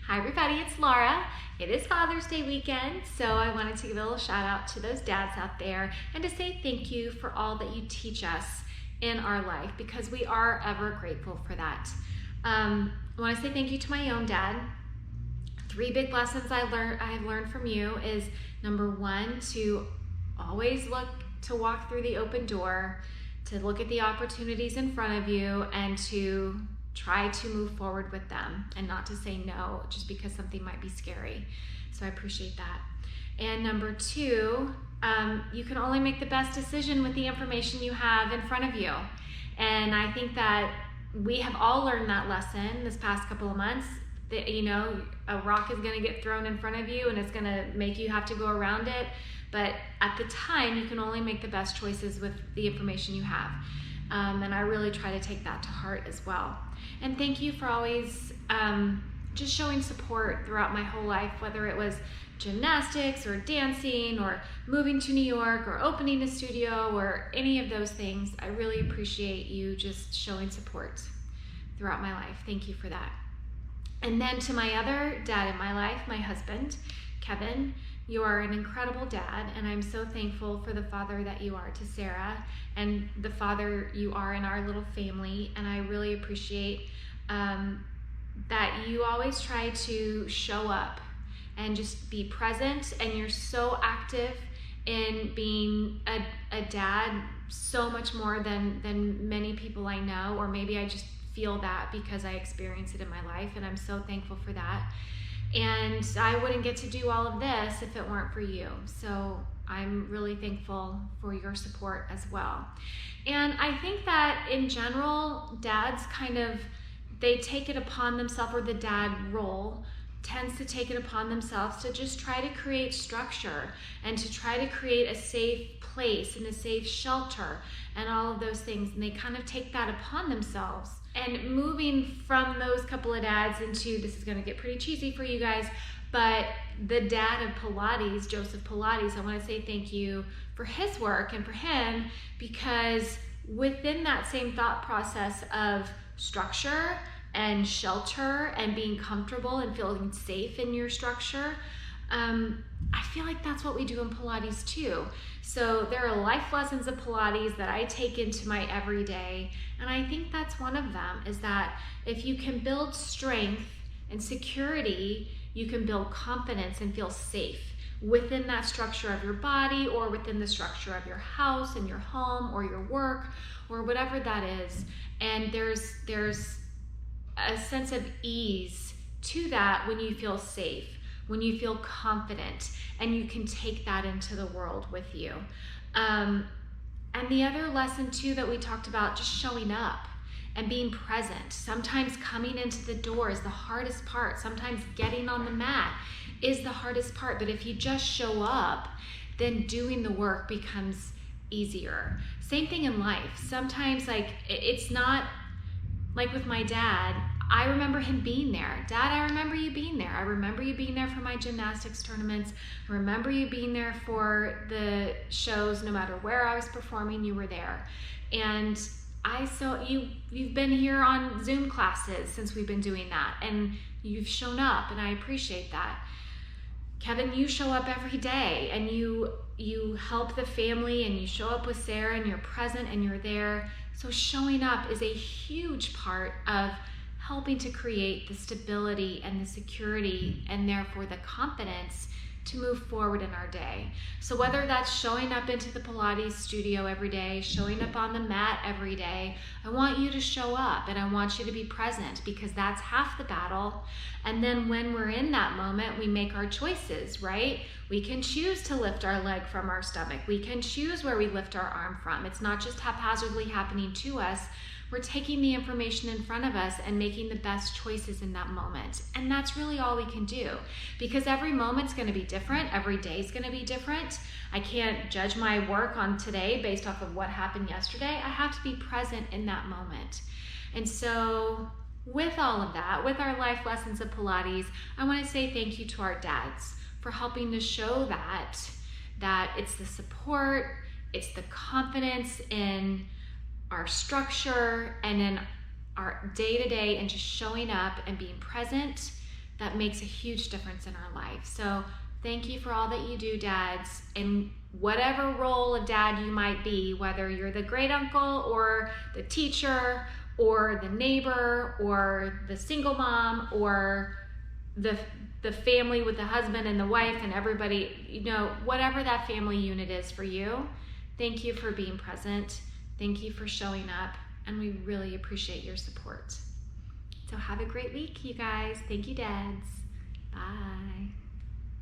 Hi everybody, it's Laura. It is Father's Day weekend, so I wanted to give a little shout out to those dads out there and to say thank you for all that you teach us in our life, because we are ever grateful for that. I want to say thank you to my own dad. 3 big lessons I have learned from you is, number 1, to always look to walk through the open door, to look at the opportunities in front of you, and to try to move forward with them and not to say no just because something might be scary. So I appreciate that. And number 2, you can only make the best decision with the information you have in front of you. And I think that we have all learned that lesson this past couple of months, that, you know, a rock is going to get thrown in front of you and it's going to make you have to go around it. But at the time, you can only make the best choices with the information you have. And I really try to take that to heart as well. And thank you for always just showing support throughout my whole life, whether it was gymnastics or dancing or moving to New York or opening a studio or any of those things. I really appreciate you just showing support throughout my life. Thank you for that. And then to my other dad in my life, my husband, Kevin, you are an incredible dad, and I'm so thankful for the father that you are to Sarah and the father you are in our little family. And I really appreciate that you always try to show up and just be present, and you're so active in being a dad, so much more than many people I know, or maybe I just feel that because I experience it in my life, and I'm so thankful for that. And I wouldn't get to do all of this if it weren't for you. So I'm really thankful for your support as well. And I think that in general, dads they take it upon themselves, or the dad role tends to take it upon themselves to just try to create structure and to try to create a safe place and a safe shelter and all of those things. And they kind of take that upon themselves. And moving from those couple of dads into, this is going to get pretty cheesy for you guys, but the dad of Pilates, Joseph Pilates, I want to say thank you for his work and for him, because within that same thought process of structure and shelter and being comfortable and feeling safe in your structure, I feel like that's what we do in Pilates too. So there are life lessons of Pilates that I take into my everyday, and I think that's one of them, is that if you can build strength and security, you can build confidence and feel safe within that structure of your body, or within the structure of your house and your home or your work or whatever that is. And there's a sense of ease to that when you feel safe, when you feel confident, and you can take that into the world with you. And the other lesson too that we talked about, just showing up and being present. Sometimes coming into the door is the hardest part. Sometimes getting on the mat is the hardest part. But if you just show up, then doing the work becomes easier. Same thing in life. Sometimes it's not like with my dad. I remember him being there. Dad, I remember you being there. I remember you being there for my gymnastics tournaments. I remember you being there for the shows. No matter where I was performing, you were there. And you've been here on Zoom classes since we've been doing that, and you've shown up, and I appreciate that. Kevin, you show up every day, and you help the family, and you show up with Sarah, and you're present and you're there. So showing up is a huge part of helping to create the stability and the security, and therefore the confidence to move forward in our day. So whether that's showing up into the Pilates studio every day, showing up on the mat every day, I want you to show up, and I want you to be present, because that's half the battle. And then when we're in that moment, we make our choices, right? We can choose to lift our leg from our stomach. We can choose where we lift our arm from. It's not just haphazardly happening to us. We're taking the information in front of us and making the best choices in that moment. And that's really all we can do, because every moment's going to be different. Every day's going to be different. I can't judge my work on today based off of what happened yesterday. I have to be present in that moment. And so with all of that, with our life lessons of Pilates, I want to say thank you to our dads for helping to show that it's the support, it's the confidence in our structure and in our day-to-day, and just showing up and being present, that makes a huge difference in our life. So thank you for all that you do, dads, and whatever role of dad you might be, whether you're the great uncle or the teacher or the neighbor or the single mom or the family with the husband and the wife and everybody, you know, whatever that family unit is for you. Thank you for being present. Thank you for showing up, and we really appreciate your support. So have a great week, you guys. Thank you, dads. Bye.